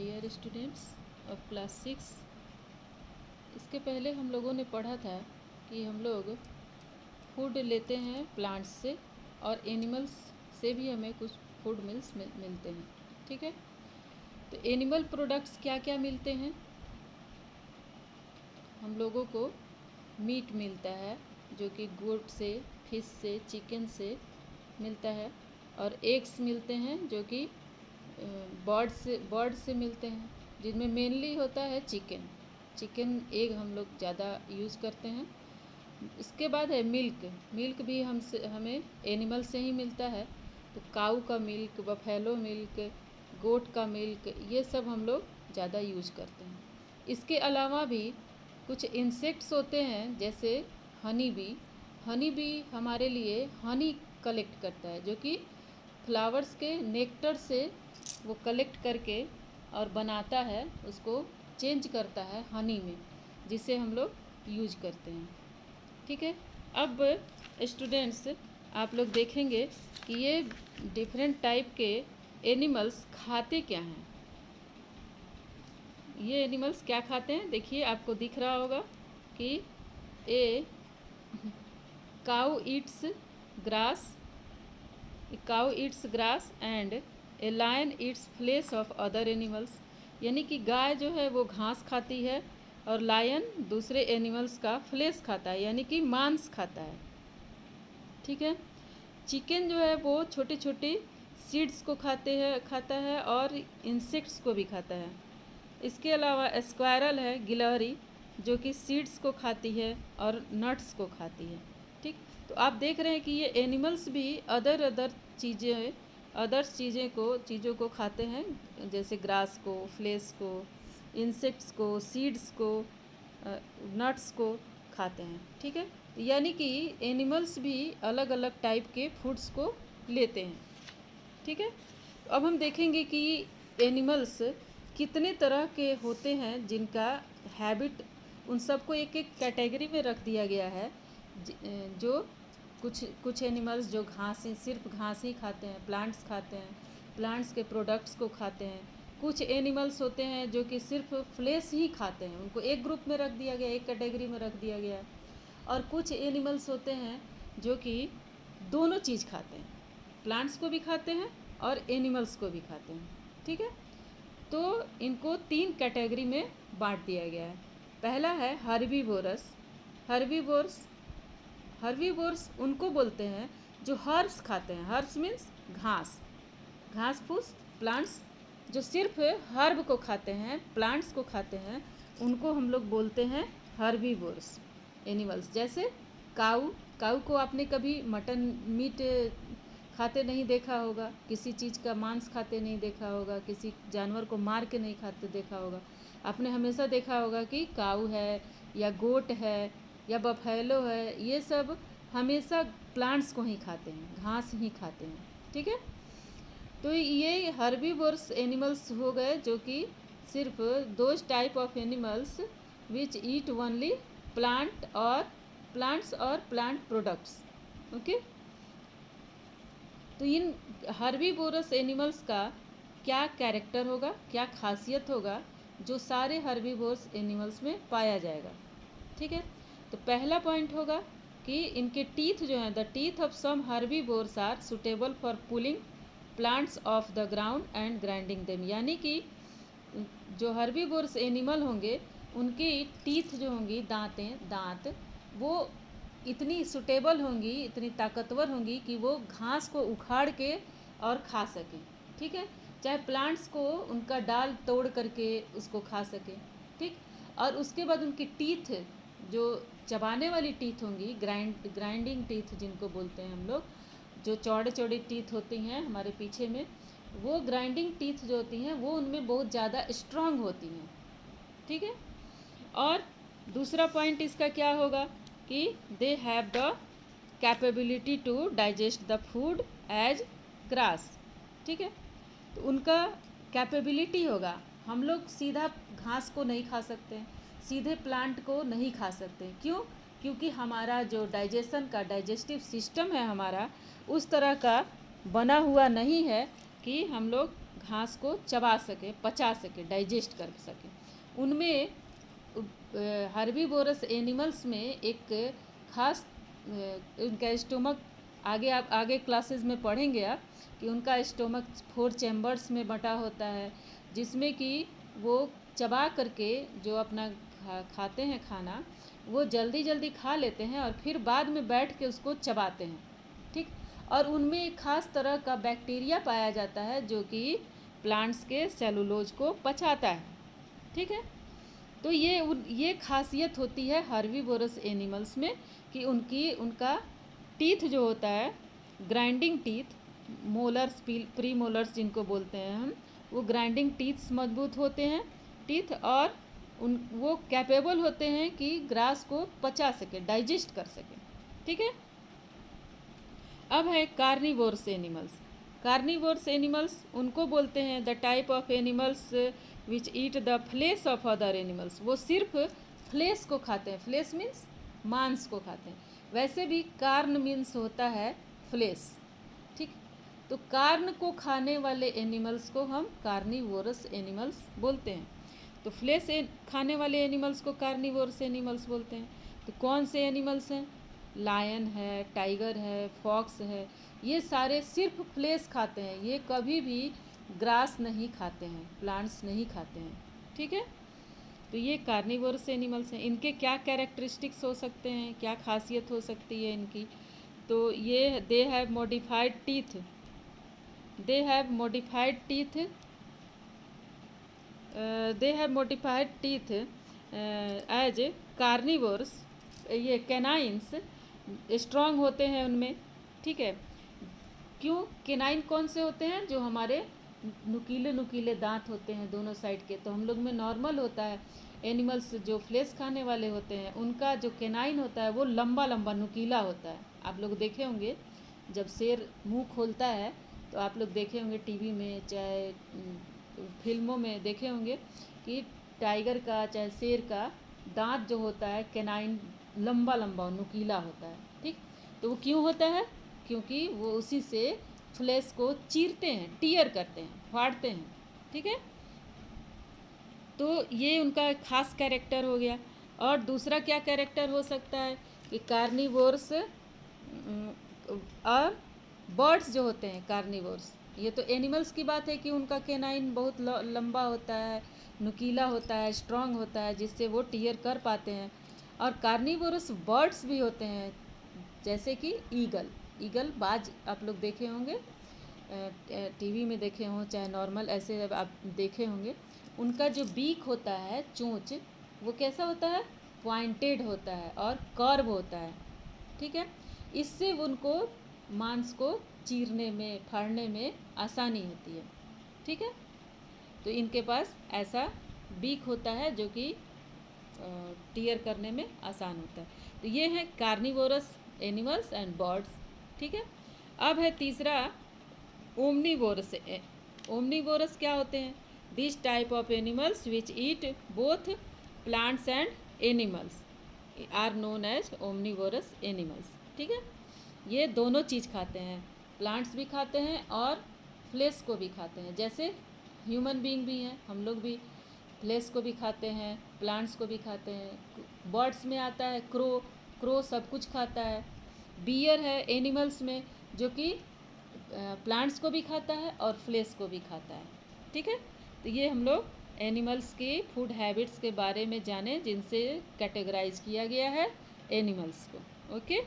Dear students of class 6, इसके पहले हम लोगों ने पढ़ा था कि हम लोग फूड लेते हैं प्लांट्स से और एनिमल्स से भी हमें कुछ फूड मिलते हैं। ठीक है, तो एनिमल प्रोडक्ट्स क्या क्या मिलते हैं? हम लोगों को मीट मिलता है जो कि गोट से, फिश से, चिकन से मिलता है, और एग्स मिलते हैं जो कि बर्ड से मिलते हैं, जिनमें मेनली होता है चिकन एग हम लोग ज़्यादा यूज़ करते हैं। इसके बाद है मिल्क भी हमें एनिमल से ही मिलता है। तो काऊ का मिल्क, बफेलो मिल्क, गोट का मिल्क, ये सब हम लोग ज़्यादा यूज करते हैं। इसके अलावा भी कुछ इंसेक्ट्स होते हैं जैसे हनी बी हमारे लिए हनी कलेक्ट करता है, जो कि फ्लावर्स के नेक्टर से वो कलेक्ट करके और बनाता है, उसको चेंज करता है हनी में, जिसे हम लोग यूज करते हैं। ठीक है, अब स्टूडेंट्स आप लोग देखेंगे कि ये डिफरेंट टाइप के एनिमल्स खाते क्या हैं। ये एनिमल्स क्या खाते हैं, देखिए आपको दिख रहा होगा कि a cow eats grass and a lion eats flesh of other animals. यानी कि गाय जो है वो घास खाती है और लायन दूसरे एनिमल्स का फ्लेश खाता है, यानी कि मांस खाता है। ठीक है, चिकन जो है वो छोटे छोटे सीड्स को खाता है और इंसेक्ट्स को भी खाता है। इसके अलावा स्क्वायरल है, गिलहरी, जो कि सीड्स को खाती है और नट्स को खाती है। ठीक, तो आप देख रहे हैं कि ये एनिमल्स भी चीज़ों को खाते हैं, जैसे ग्रास को, फ्लेश को, इंसेक्ट्स को, सीड्स को, नट्स को खाते हैं। ठीक है, यानी कि एनिमल्स भी अलग अलग टाइप के फूड्स को लेते हैं। ठीक है, तो अब हम देखेंगे कि एनिमल्स कितने तरह के होते हैं, जिनका हैबिट उन सबको एक एक कैटेगरी में रख दिया गया है। जो कुछ एनिमल्स जो सिर्फ घास ही खाते हैं, प्लांट्स खाते हैं, प्लांट्स के प्रोडक्ट्स को खाते हैं। कुछ एनिमल्स होते हैं जो कि सिर्फ फ्लेश ही खाते हैं, उनको एक ग्रुप में रख दिया गया, एक कैटेगरी में रख दिया गया। और कुछ एनिमल्स होते हैं जो कि दोनों चीज़ खाते हैं, प्लांट्स को भी खाते हैं और एनिमल्स को भी खाते हैं। ठीक है, तो इनको 3 कैटेगरी में बांट दिया गया है। पहला है हर्बीवोर्स उनको बोलते हैं जो हर्ब्स खाते हैं। हर्ब्स मीन्स घास फूस प्लांट्स, जो सिर्फ हर्ब को खाते हैं, प्लांट्स को खाते हैं, उनको हम लोग बोलते हैं हर्बीवोर्स एनिमल्स। जैसे काऊ को आपने कभी मटन मीट खाते नहीं देखा होगा, किसी चीज़ का मांस खाते नहीं देखा होगा, किसी जानवर को मार के नहीं खाते देखा होगा। आपने हमेशा देखा होगा कि काऊ है या गोट है या बफेलो है, ये सब हमेशा प्लांट्स को ही खाते हैं, घास ही खाते हैं। ठीक है, तो ये हर्बीवोर्स एनिमल्स हो गए, जो कि सिर्फ those type of animals which eat only plants और प्लांट प्रोडक्ट्स। ओके, तो इन हर्बीवोरस एनिमल्स का क्या कैरेक्टर होगा, क्या खासियत होगा, जो सारे हर्बीवोरस एनिमल्स में पाया जाएगा। ठीक है, तो पहला पॉइंट होगा कि इनके टीथ जो हैं, the teeth of some herbivores are suitable for pulling plants off the ground and grinding them. यानी कि जो हर्बीवोरस एनिमल होंगे उनकी टीथ जो होंगी, दांत वो इतनी सुटेबल होंगी, इतनी ताकतवर होंगी कि वो घास को उखाड़ के और खा सकें। ठीक है, चाहे प्लांट्स को उनका डाल तोड़ करके उसको खा सकें। ठीक, और उसके बाद उनकी टीथ जो चबाने वाली टीथ होंगी, ग्राइंडिंग टीथ जिनको बोलते हैं हम लोग, जो चौड़े चौड़े टीथ होती हैं हमारे पीछे में, वो ग्राइंडिंग टीथ जो होती हैं वो उनमें बहुत ज़्यादा स्ट्रांग होती हैं। ठीक है, और दूसरा पॉइंट इसका क्या होगा कि they have the capability to digest the food as grass. ठीक है, तो उनका कैपेबिलिटी होगा, हम लोग सीधा घास को नहीं खा सकते, सीधे प्लांट को नहीं खा सकते। क्यों? क्योंकि हमारा जो डाइजेस्टिव सिस्टम है हमारा उस तरह का बना हुआ नहीं है कि हम लोग घास को चबा सके, पचा सके, डाइजेस्ट कर सके। उनमें हर्बीवोरस एनिमल्स में एक खास उनका स्टोमक, आगे आप आगे क्लासेस में पढ़ेंगे आप कि उनका स्टोमक 4 चैम्बर्स में बटा होता है, जिसमें कि वो चबा करके जो अपना खाते हैं खाना, वो जल्दी जल्दी खा लेते हैं और फिर बाद में बैठ के उसको चबाते हैं, ठीक। और उनमें एक खास तरह का बैक्टीरिया पाया जाता है जो कि प्लांट्स के सेलुलोज को पचाता है, ठीक है। तो ये खासियत होती है हर्बीवोरस एनिमल्स में कि उनका टीथ जो होता है, grinding teeth, molars, pre molars जिनको बोलते हैं हम, वो ग्राइंडिंग टीथ्स मजबूत होते हैं टीथ, और वो कैपेबल होते हैं कि ग्रास को पचा सके, डाइजेस्ट कर सके, ठीक है। अब है कार्निवोरस एनिमल्स। कार्निवोरस एनिमल्स उनको बोलते हैं the type of animals which eat the flesh of other animals. वो सिर्फ फ्लेश को खाते हैं, फ्लेश मीन्स मांस को खाते हैं। वैसे भी कार्न मीन्स होता है फ्लेश, ठीक। तो कार्न को खाने वाले एनिमल्स को हम कार्निवोरस एनिमल्स बोलते हैं। तो फ्लेश खाने वाले एनिमल्स को कार्निवोरस एनिमल्स बोलते हैं। तो कौन से एनिमल्स हैं? लायन है, टाइगर है, फॉक्स है, ये सारे सिर्फ फ्लेश खाते हैं, ये कभी भी ग्रास नहीं खाते हैं, प्लांट्स नहीं खाते हैं, ठीक है। तो ये कार्निवोरस एनिमल्स हैं। इनके क्या कैरेक्टरिस्टिक्स हो सकते हैं, क्या खासियत हो सकती है इनकी? तो ये they have modified teeth, they have modified teeth, they have modified teeth as carnivorous. ये कैनाइंस स्ट्रॉन्ग होते हैं उनमें, ठीक है। क्यों? केनाइन कौन से होते हैं? जो हमारे नुकीले नुकीले दांत होते हैं दोनों साइड के। तो हम लोग में नॉर्मल होता है, एनिमल्स जो फ्लेश खाने वाले होते हैं उनका जो केनाइन होता है वो लंबा लंबा नुकीला होता है। आप लोग देखे होंगे जब शेर मुंह खोलता है तो आप लोग देखे होंगे टीवी में, चाहे फिल्मों में देखे होंगे कि टाइगर का चाहे शेर का दांत जो होता है केनाइन लंबा लंबा नुकीला होता है, ठीक। तो वो क्यों होता है? क्योंकि वो उसी से फ्लेश को चीरते हैं, टीयर करते हैं, फाड़ते हैं, ठीक है। तो ये उनका खास कैरेक्टर हो गया। और दूसरा क्या कैरेक्टर हो सकता है कि कार्निवोर्स और बर्ड्स जो होते हैं कार्निवोर्स, ये तो एनिमल्स की बात है कि उनका केनाइन बहुत लंबा होता है, नुकीला होता है, स्ट्रांग होता है, जिससे वो टीयर कर पाते हैं। और कार्निवोरस बर्ड्स भी होते हैं, जैसे कि ईगल बाज आप लोग देखे होंगे, टीवी में देखे हों चाहे नॉर्मल ऐसे आप देखे होंगे। उनका जो बीक होता है, चोंच, वो कैसा होता है? पॉइंटेड होता है और कर्व होता है, ठीक है। इससे उनको मांस को चीरने में, फाड़ने में आसानी होती है, ठीक है। तो इनके पास ऐसा बीक होता है जो कि टीयर करने में आसान होता है। तो ये है कार्निवोरस एनिमल्स एंड बर्ड्स, ठीक है। अब है तीसरा ओमनीवोरस। ओमनीवोरस क्या होते हैं? This type of animals which eat both plants and animals are known as omnivorous animals, ठीक है। ये दोनों चीज़ खाते हैं, प्लांट्स भी खाते हैं और फ्लेश को भी खाते हैं। जैसे ह्यूमन बीइंग भी हैं, हम लोग भी फ्लेश को भी खाते हैं, प्लांट्स को भी खाते हैं। बर्ड्स में आता है क्रो सब कुछ खाता है। बियर है एनिमल्स में जो कि प्लांट्स को भी खाता है और फ्लेश को भी खाता है, ठीक है। तो ये हम लोग एनिमल्स की फूड हैबिट्स के बारे में जाने जिनसे कैटेगराइज किया गया है एनिमल्स को, ओके।